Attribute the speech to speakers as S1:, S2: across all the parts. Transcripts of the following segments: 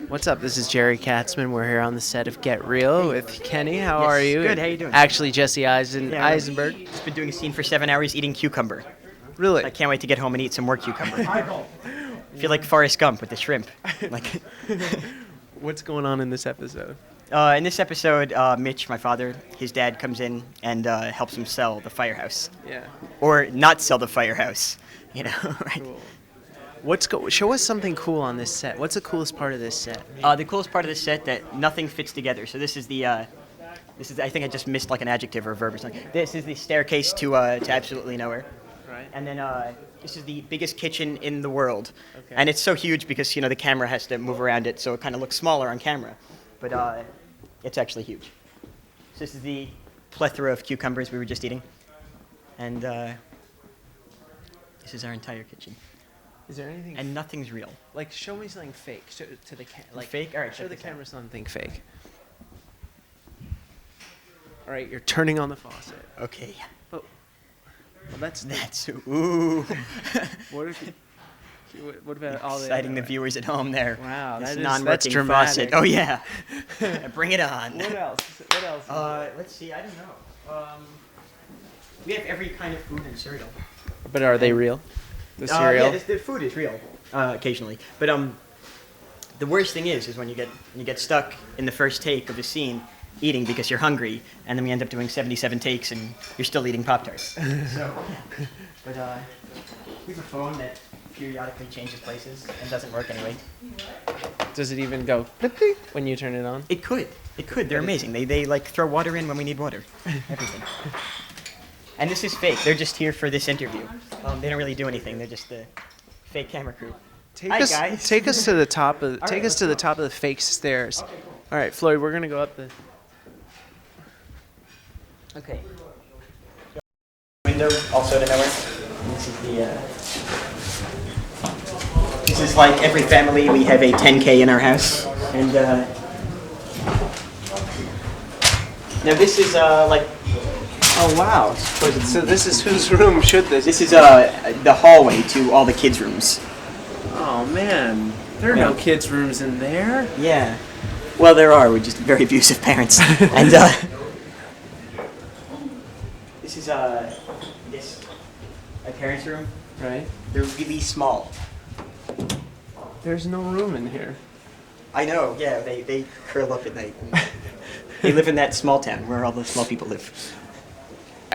S1: What's up? This is Gerry Katzman. We're here on the set of Get Real with Kenny. How are you?
S2: Good. How you doing?
S1: Actually, Jesse Eisenberg.
S2: Just been doing a scene for 7 hours eating cucumber.
S1: Really?
S2: I can't wait to get home and eat some more cucumber. I feel like Forrest Gump with the shrimp. Like,
S1: What's going on in this episode?
S2: in this episode, Mitch, my father, his dad comes in and helps him sell the firehouse,
S1: Yeah.
S2: or not sell the firehouse. You know, right?
S1: Cool. Show us something cool on this set. What's the coolest part of this set?
S2: The coolest part of the set that nothing fits together. So this is the. I think I just missed like an adjective or a verb or something. This is the staircase to absolutely nowhere.
S1: Right.
S2: And then this is the biggest kitchen in the world.
S1: Okay.
S2: And it's so huge because, the camera has to move around it, so it kind of looks smaller on camera. But it's actually huge. So this is the plethora of cucumbers we were just eating. And this is our entire kitchen.
S1: Is there anything?
S2: And nothing's real.
S1: Like, show me something fake. Show to the
S2: Fake? All right,
S1: show
S2: check
S1: the
S2: this out.
S1: camera something fake. All right, you're turning on the faucet.
S2: Okay.
S1: Well, that's
S2: Ooh.
S1: What about all the
S2: Exciting the viewers at home there.
S1: Wow,
S2: This
S1: that's
S2: non-working
S1: dramatic.
S2: faucet. Oh, yeah. Bring it on.
S1: What else? What else?
S2: Let's see. I don't know. We have every kind of food and cereal.
S1: But are they real? The cereal.
S2: Yeah, the food is real occasionally. But the worst thing is when you get stuck in the first take of the scene eating because you're hungry, and then we end up doing 77 takes and you're still eating Pop-Tarts. But we have a phone that periodically changes places and doesn't work anyway.
S1: Does it even go clip when you turn it on?
S2: It could. They're amazing. They like throw water in when we need water. Everything. And this is fake. They're just here for this interview. They don't really do anything. They're just the fake camera crew. Hi, guys.
S1: Take us to the top of
S2: All right, let's go.
S1: top of the fake stairs. All right, Floyd, we're gonna go up the.
S2: Okay. Window also to nowhere. This is This is like every family. We have a 10K in our house, and now this is like.
S1: Oh wow! So this is whose room should this?
S2: This is the hallway to all the kids' rooms.
S1: Oh man, there are no kids' rooms in there.
S2: Yeah. Well, there are. We're just very abusive parents. And this is my parents' room.
S1: Right.
S2: They're really small.
S1: There's no room in here.
S2: I know. Yeah, they curl up at night. They live in that small town where all the small people live.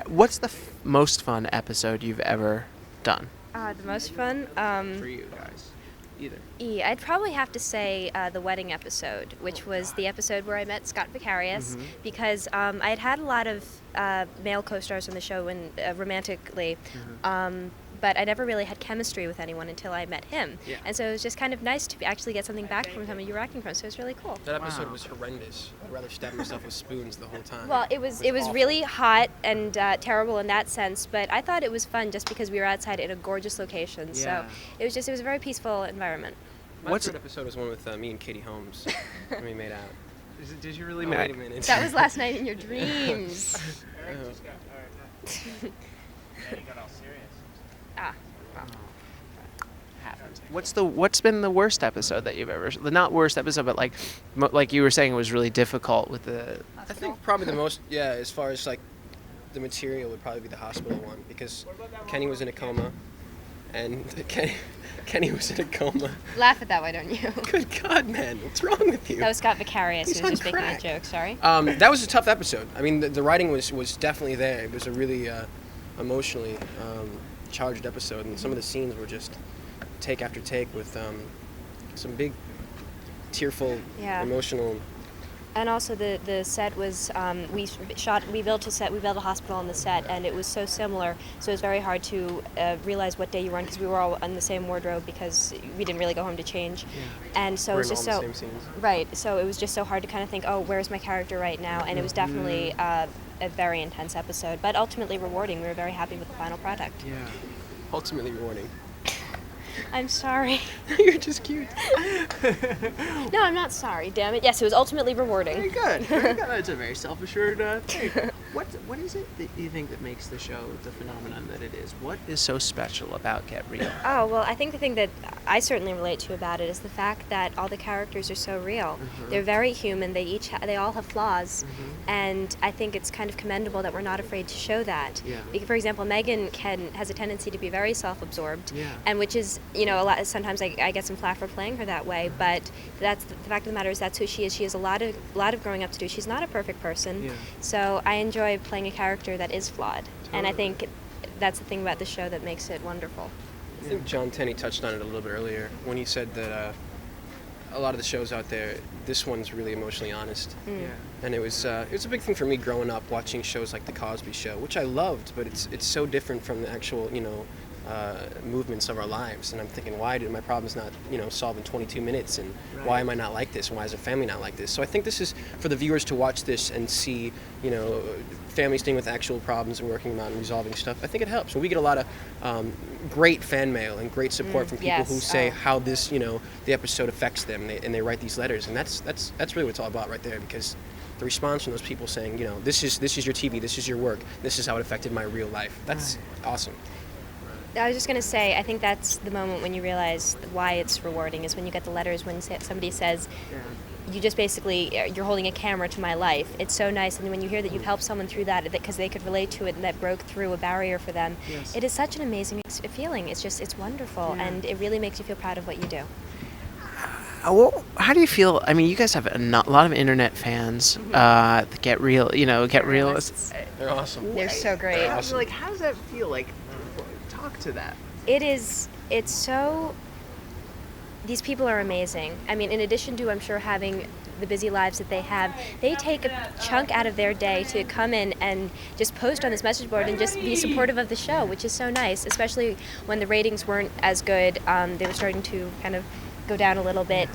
S1: What's the most fun episode you've ever done?
S3: The most fun?
S1: For you guys, either.
S3: I'd probably have to say the wedding episode, which was the episode where I met Scott Vicarious, because I had had a lot of male co-stars on the show and romantically, but I never really had chemistry with anyone until I met him.
S1: Yeah.
S3: And so it was just kind of nice to actually get something back from someone you were acting from, so it was really cool.
S4: That episode was horrendous. I'd rather stab myself with spoons the whole time.
S3: Well, it was
S4: awful.
S3: really hot and terrible in that sense, but I thought it was fun just because we were outside in a gorgeous location.
S1: Yeah.
S3: So it was a very peaceful environment.
S4: My favorite episode was one with me and Katie Holmes when we made out.
S1: Did you really
S4: Oh, wait a minute.
S3: That was last night in your dreams.
S1: What's been the worst episode that you've ever? Not worst episode, but like you were saying, it was really difficult with the.
S4: I think probably the most, as far as like the material would probably be the hospital one because Kenny was in a coma, and Kenny was in a coma.
S3: Laugh at that, why don't you?
S4: Good God, man, what's wrong with you?
S3: That was Scott Vicarious
S4: He's
S3: who was
S4: on
S3: just making a
S4: crack.
S3: joke, sorry.
S4: That was a tough episode. I mean, the writing was definitely there. It was a really emotionally charged episode, and some of the scenes were just take after take with some big, tearful, emotional.
S3: And also the set was we built a hospital on the set, and it was so similar, so it was very hard to realize what day you were on because we were all in the same wardrobe because we didn't really go home to change. And so
S4: We're
S3: it was
S4: in
S3: just
S4: all
S3: so
S4: the same scenes.
S3: right, so it was just so hard to kind of think, oh, where's my character right now? And it was definitely a very intense episode, but ultimately rewarding. We were very happy with the final product.
S1: Yeah.
S4: Ultimately rewarding.
S3: I'm sorry.
S4: You're just cute.
S3: No, I'm not sorry, damn it. Yes, it was ultimately rewarding.
S1: Very good. Very good. It's a very self-assured thing. What is it that you think that makes the show the phenomenon that it is? What is so special about Get Real?
S3: Oh, well, I think the thing that I certainly relate to about it is the fact that all the characters are so real. They're very human. They all have flaws, and I think it's kind of commendable that we're not afraid to show that.
S1: Yeah.
S3: Because, for example, Megan has a tendency to be very self-absorbed,
S1: Yeah.
S3: and which is, a lot. Sometimes I get some flack for playing her that way, but that's the fact of the matter is that's who she is. She has a lot of growing up to do. She's not a perfect person,
S1: Yeah.
S3: so I enjoy playing a character that is flawed, and I think that's the thing about the show that makes it wonderful.
S4: I think John Tenney touched on it a little bit earlier when he said that a lot of the shows out there, this one's really emotionally honest.
S1: Yeah.
S4: And it was a big thing for me growing up watching shows like The Cosby Show, which I loved, but it's so different from the actual movements of our lives. And I'm thinking, why did my problems not solve in 22 minutes, and why am I not like this, and why is our family not like this? So I think this is for the viewers to watch this and see families dealing with actual problems and working them out and resolving stuff. I think it helps. And we get a lot of great fan mail and great support from people who say how this the episode affects them, and they write these letters, and that's really what it's all about right there, because the response from those people saying, this is your TV, this is your work, this is how it affected my real life. That's awesome.
S3: I was just going to say, I think that's the moment when you realize why it's rewarding, is when you get the letters when somebody says, you just basically, you're holding a camera to my life. It's so nice, and when you hear that you've helped someone through that because they could relate to it and that broke through a barrier for them, it is such an amazing feeling. It's wonderful, and it really makes you feel proud of what you do.
S1: Well, how do you feel? I mean, you guys have a lot of internet fans. Get Real, Get Realists.
S4: They're awesome.
S3: They're so great.
S1: Awesome. Like, how does that feel? Like, talk to that.
S3: It's so, these people are amazing. I mean, in addition to, I'm sure, having the busy lives that they have, they take a chunk out of their day to come in and just post on this message board and just be supportive of the show, which is so nice, especially when the ratings weren't as good. They were starting to kind of go down a little bit.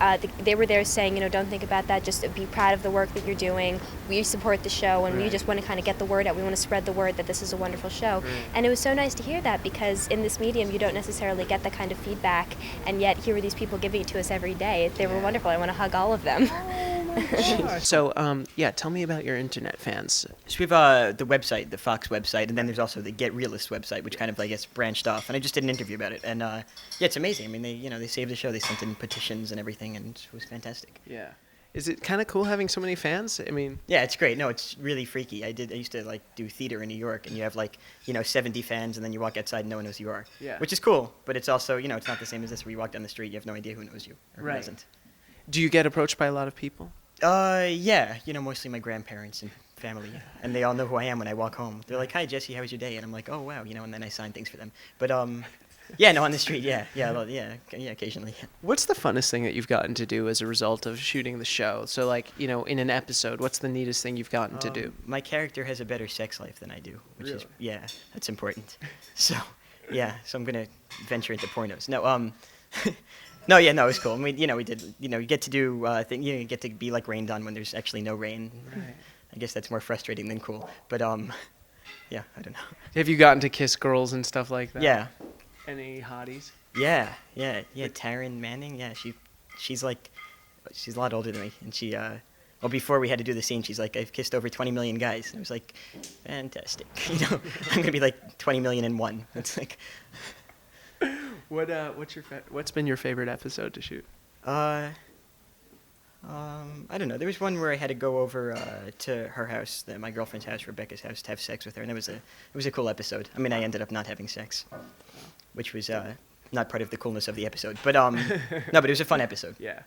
S3: They were there saying, don't think about that, just be proud of the work that you're doing. We support the show, and we just want to kind of get the word out. We want to spread the word that this is a wonderful show. And it was so nice to hear that, because in this medium you don't necessarily get that kind of feedback, and yet here are these people giving it to us every day. They were wonderful. I want to hug all of them.
S1: So, tell me about your internet fans.
S2: So we have the website, the Fox website, and then there's also the Get Realist website, which kind of, I guess, branched off. And I just did an interview about it, and it's amazing. I mean, they saved the show. They sent in petitions and everything, and it was fantastic.
S1: Yeah. Is it kind of cool having so many fans? I mean,
S2: yeah, it's great. No, it's really freaky. I used to do theater in New York, and you have 70 fans, and then you walk outside and no one knows who you are.
S1: Yeah.
S2: Which is cool, but it's also it's not the same as this, where you walk down the street, you have no idea who knows you or who doesn't.
S1: Do you get approached by a lot of people?
S2: Yeah, mostly my grandparents and family, and they all know who I am when I walk home. They're like, "Hi, Jesse, how was your day?" And I'm like, "Oh, wow," and then I sign things for them. But on the street, yeah, occasionally.
S1: What's the funnest thing that you've gotten to do as a result of shooting the show? So, in an episode, what's the neatest thing you've gotten to do?
S2: My character has a better sex life than I do, which is that's important. So, so I'm gonna venture into pornos. No, No, it was cool. I mean, we did, you get to do you get to be rained on when there's actually no rain.
S1: Right.
S2: I guess that's more frustrating than cool. But I don't know.
S1: Have you gotten to kiss girls and stuff like that?
S2: Yeah.
S1: Any hotties?
S2: Yeah. Taryn Manning. Yeah, she's a lot older than me, and she before we had to do the scene, she's like, "I've kissed over 20 million guys." And I was like, fantastic. I'm gonna be 20 million and one. It's like.
S1: What's been your favorite episode to shoot?
S2: I don't know. There was one where I had to go over to her house, my girlfriend's house, Rebecca's house, to have sex with her, and it was a cool episode. I mean, I ended up not having sex, which was not part of the coolness of the episode. But no, but it was a fun episode.
S1: Yeah.